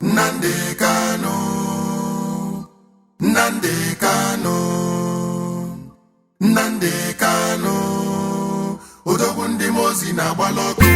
Nnamdi Kanu, Nnamdi Kanu, Nnamdi Kanu, odogwu ndị mozi na-agbala ọkụ.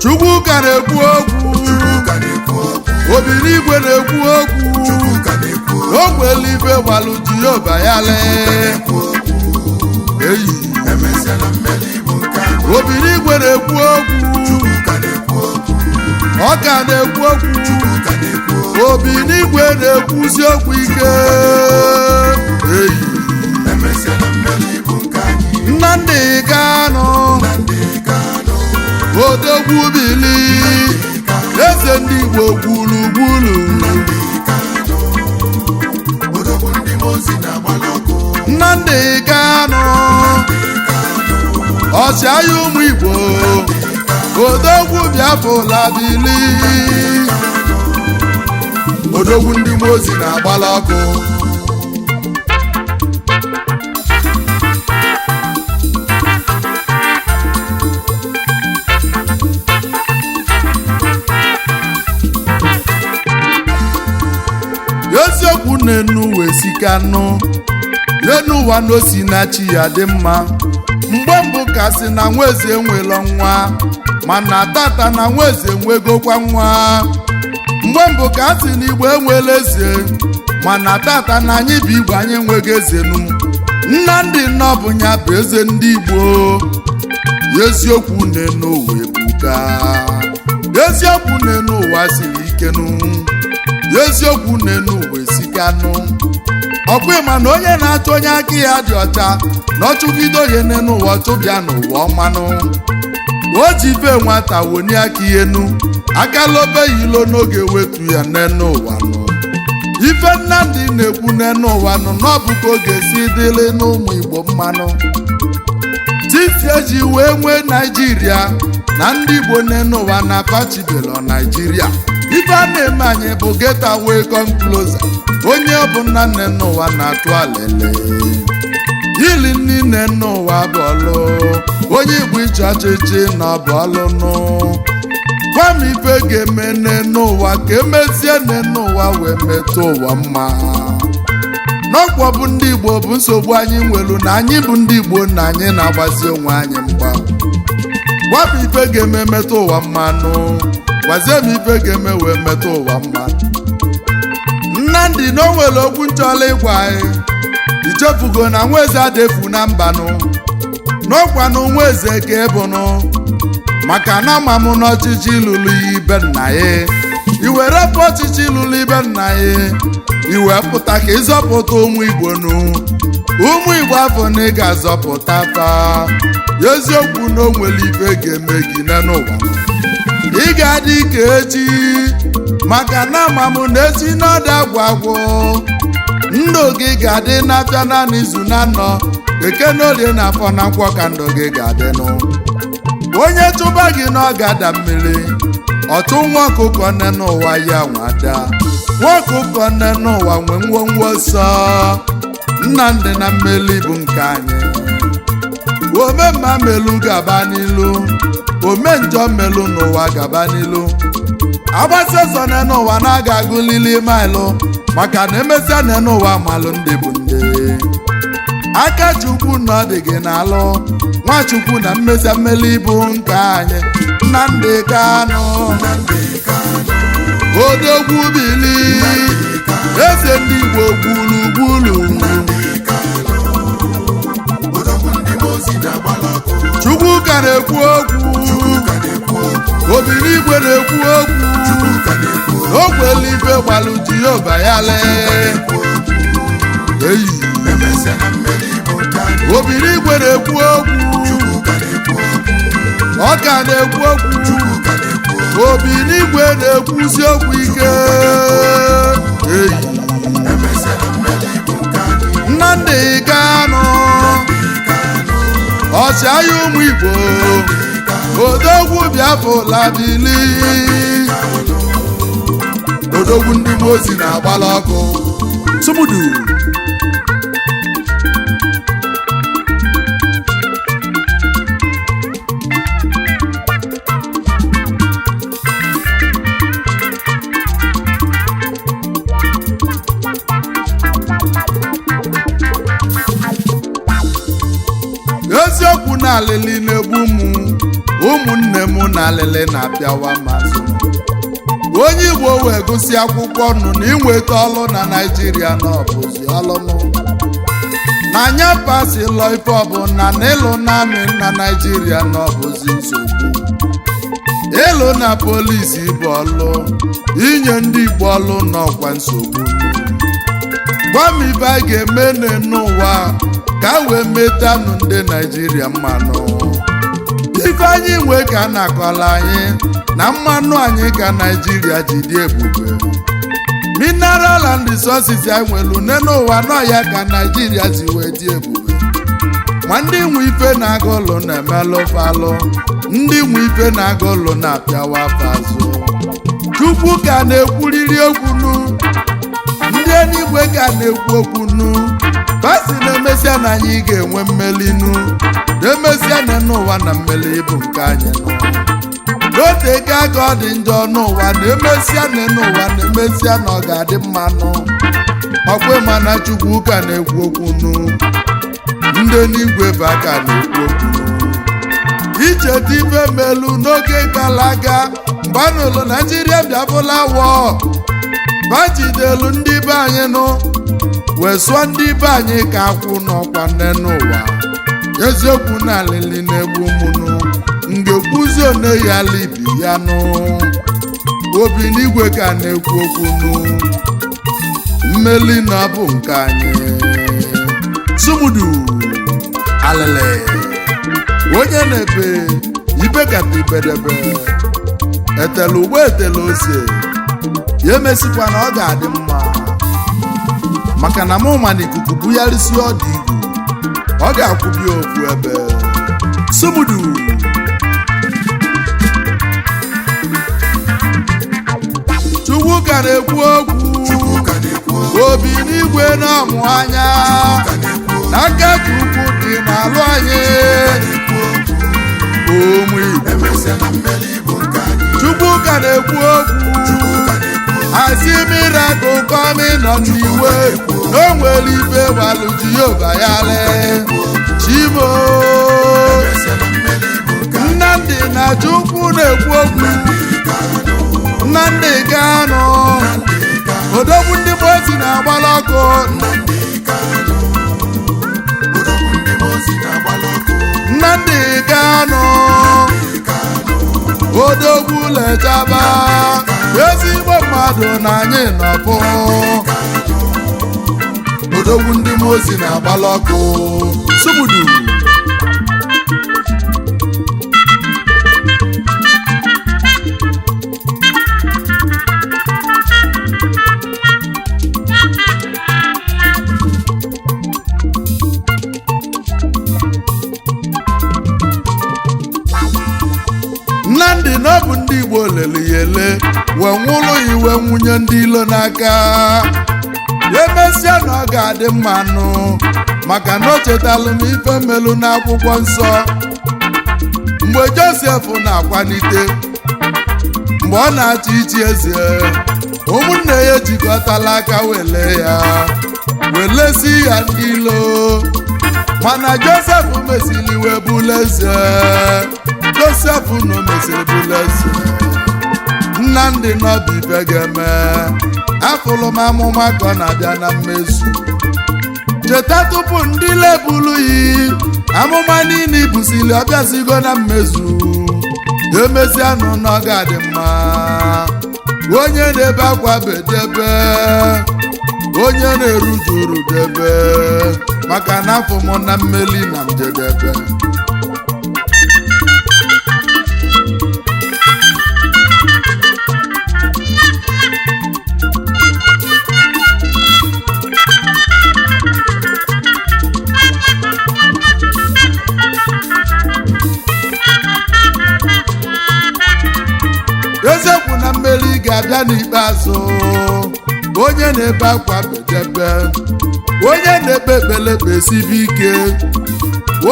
Chukwuka na-ekwu okwu, Obinigwe na-ekwu okwu, n'ogwele ife gbalụ Jehova ya lee. Obinigwe na-ekwu okwu, Ọka na-ekwu okwu, Obinigwe na-ekwuzi okwu ike. Nnamdi Kanu, odogwu bili, eze ndị Igbo gburugburu. Nnamdi Kanu, ọchịagha ụmụ Igbo, odogwu Biafra bili, odogwu ndị mozi na-agbala ọkụ. Eziokwu n'enu wee sikanụ, n'enu ụwa n'osi na chi ya dị mma. Mgbe mbụ ka si na Nwaeze enwelo nwa, mana tata na Nwaeze enwegokwa nwa. Mgbe mbụ ka si na Igbo enwela eze, mana tata na anyị bụ Igbo anyị enweghị ezenu. Nnamdi Nnọbụnya bụ eze ndị Igbo. Eziokwu n'enu wee buka, eziokwu n'enu ụwa siri ikenu, eziokwu n'enu uwe sikanụ. Ọkwa ịma na onye na-achọ onye aka ya dị ọcha na ọchụgido ya n'enu ụwa chụbịa n'ụwa ọmanụ. O ji ife nwata woni aka ihenu, akalobe ya ilo n'oge wetu ya n'enu ụwa nụ. Ife Nnamdi na-ekwu n'enu ụwa nụ n'ọbụ ka oge si dịrị n'ụmụ Igbo mmanụ. Titi eji wee nwee Naijiria na ndị Igbo n'enu ụwa na pachibelo Naijiria. Ife a na-eme anyị bụ getaway come closer. Onye ọbụla nne n'ụwa na-atụ alele, ili nne n'ụwa bụ ọlụ. Onye Igbo ịchụ achịchị na bụ ọlụ nụ. Gwa m ife ga-eme n'ụwa ka emezie n'ụwa wee metụ ụwa mma. N'ọkwa bụ ndị Igbo bụ nsogbu anyị nwelu, na anyị bụ ndị Igbo na anyị na-agbazi onwe anyị mgba. Gwa m ife ga-eme metụ ụwa mmanụ, gwazie m ife ga-eme wee metụ ụwa mma. Nnamdi na o nwere okwu nchọla ịgwa anyị, ichefugo na Nwaeze adefu na mbanụ, n'ọkwa na Nwaeze ka ịbụnụ, maka na ama m n'ọchịchị lụrụ ibe nna ya. Iwere pụ ọchịchị lụrụ ibe nna ya, iwe pụta ka ịzọpụta ụmụ Igbo nụ. Ụmụ Igbo afọ na ị ga-azọpụta fa. Eziokwu na o nwere ife ga-eme gị n'ụwa, ị ga-adị ka echi, maka na ama m na echi n'ọdụ agwụ agwụ. Ndụ gị ga-adị n'afịa naanị izu na anọ, eke na orie na afọ na nkwọ ka ndụ gị ga-adịnụ. Onye chụba gị na ọ ga-ada mmiri, ọchụ nwa ọkụkọ nne n'ụwa ya nwada. Nwa ọkụkọ nne n'ụwa nwee ngwongwo ọsọ. Nnamdi na mmeli bụ nke anyị. Omemma melu gaba n'ilu, ome njọ melu n'ụwa gaba n'ilu. Agbasi ọsọ n'ụwa na-aga agụlili maịlụ, maka na emesịa n'ụwa malụ ndị bụ ndị. Aka Chukwu na ọ dị gị n'alụ, Nwachukwu na mmesịa mmeli bụ nke anyị. Nnamdi Kanu, odogwu bili, eze ndị Igbo gburugburu. Chukwuka na-ekwu okwu, Obinigwe na-ekwu okwu, n'ogwele ife gbalụ Jehova ya lee. Obinigwe na-ekwu okwu, Ọka na-ekwu okwu, obi n'igwe na-ekwuzi okwu ike eyi emesịa na mmeri bụ nke anyị. Nnamdi Kanu ọchịagha ụmụ Igbo odogwu Biafra bili odogwu ndị mozi na-agbala ọkụ Sumudu eziokwu na alili na-egbu m ụmụnne m na alili na-apịawa mazụ onye Igbo wee gụsị akwụkwọ nụ na inweta ọlụ na Naịjirịa na ọbụzi ọlụnụ na anya pasi lọ ife ọbụla na ịlụ naanị na Naịjirịa na ọbụzi nsogbu ịlụ na polisi bụ ọlụ inye ndị Igbo ọlụ n'ọkwa nsogbu gwa m ibe a ga-eme n'ụwa ka wee metanụ ndị Naịjirịa mmanụ ife anyị nwe ka a na-akọla anyị na mmanụ anyị ka Naịjirịa ji dị ebube mineral and resources anyị nwere une n'ụwa n'ọya ka Naịjirịa si wee dị ebube ma ndị nwe ife na-aga ụlọ na-emelụ falụ ndị nwe ife na-aga ụlọ na-apịawa afazụ Chukwu ka na-ekwuriri okwunu ndị eluigwe ka na-ekwu okwunu basi na-emesịa na anyị ga-enwe mmelinu na-emesịa na n'ụwa na mmeli bụ nke anyị nọ n'ote ga ka ọ dị njọ n'ụwa na-emesịa na n'ụwa na-emesịa na ọ ga-adị mmanụ ọkwe mana Chukwu ka na-ekwu okwunu ndị n'igwe bụ aka na-ekwu okwunu icheta ife melu n'oge gara aga mgbe a n'ụlọ Naịjirịa Biafra wọ bajidelu ndị be anyị nụ wee sụọ ndị be anyị ka akwụ n'ọkwa nne n'ụwa eziokwu na alili na-egbu mụnụ ngekwuzi one ya libi ya nụ obi n'igwe ka na-ekwu okwu nụ mmeli na bụ nke anyị Sumudu alele onye na-ebe ibe kata ibedebe etela ugbo etela ose ya emesikwa na ọ ga-adị mma maka na mụ ma na ikuku bugharịsi ọdụ igwu ọ ga-akwụbi ofu ebe Sumudu Chukwu ka na-ekwu okwu obi n'igwe na-amụ anya n'aka Chukwu dị n'alụ anyị ụmụ Igbo Chukwu ka na-ekwu okwu asị miracle coming on the way no nwere ife gbalụ Jehova ya lee Chimo Nnamdi na Chukwu na-ekwu okwu Nnamdi Kanu odogwu ndị mozi na-agbala ọkụ Nnamdi Kanu odogwu lechaba ezigbo mmadụ na anyị nọbụ odogwu ndị mozi na-agbala ọkụ Sumudu Nnamdi na ọ bụ ndị Igbo lele ya ele wee nwụrụ iwe nwunye ndị ilo n'aka emesịa na ọ ga-adị mmanụ maka na o chetalụ m ife melu n'akwụkwọ nsọ mgbe Josef na-akwalite mgbe ọ na-achị ichi eze ụmụnne ya ejikọtala aka wele ya welesi ya ndị ilo mana Josef mesili wee bụla eze Josef no mesili bụla eze Nnamdi n'ọbụ ibe ga-eme afụlụ m amụma ka ọ na-abịa na mmezu cheta tupu ndị lebulu yi amụma niile ibusili ọbịazigo na mmezu emezianụ na ọ ga-adị mma onye na-ebe akwa bedebe onye na-erujuru debe maka na afọ m na mmeli na mjedebe mmeri ga-abịa n'ikpeazụ onye na-ebe akwa bedebe onye na-ekpe ekpele esibe ike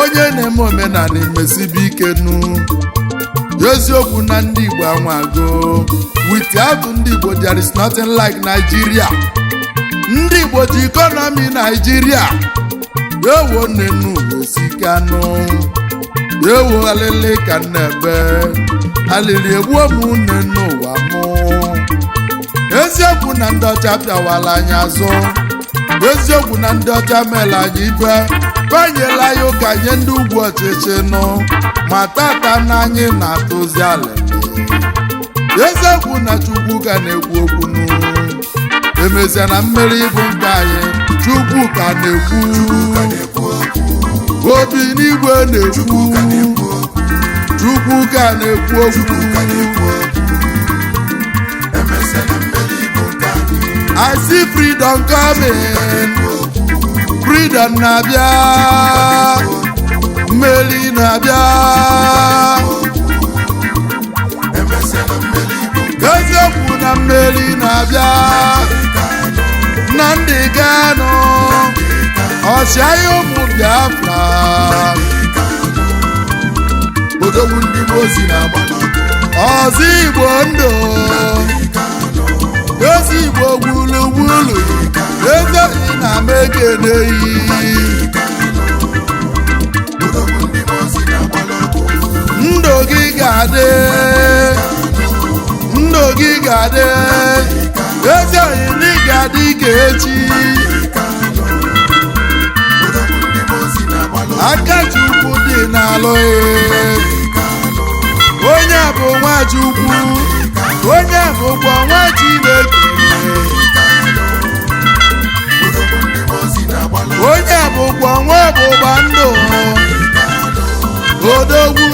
onye na-eme omenala emesibe ike nu eziokwu na ndị Igbo anwago without ndị Igbo there is nothing like Nigeria. Ndị Igbo ji ikonomi Nigeria ewo nnenu esikanụ ewo alịlị ka nnebe alịlị egbuo m nne n'ụwa mụ eziokwu na ndị ọcha pịawala anyị azụ eziokwu na ndị ọcha mere anyị ife banyela ya ụka nye ndị ugwu ọchịchị nụ ma tata na anyị na-atụzi alịlị eziokwu na Chukwu ka na-ekwu okwu nụ emezia na mmeri bụ nke anyị Chukwu ka na-ekwu obi n'igwe na-ekwu Chukwu ka na-ekwu okwu I see freedom coming freedom na-abịa mmeri na-abịa eziokwu na mmeri na-abịa Nnamdi Kanu ọchịagha ụmụ Biafra odogwu ndị mozi na-agbalọgụ ọzọ Igbo ndụ ezi Igbo gburugburu ezeghị na mekeneyi ndụ gị ga-adị ndụ gị ga-adị ezeghị na ị ga-adị ka echi aka Chukwu dị n'alụ onye bụ nwa Chukwu onye bụkwa nwa Chineke onye bụkwa nwa ọgbụgba ndụ odogwu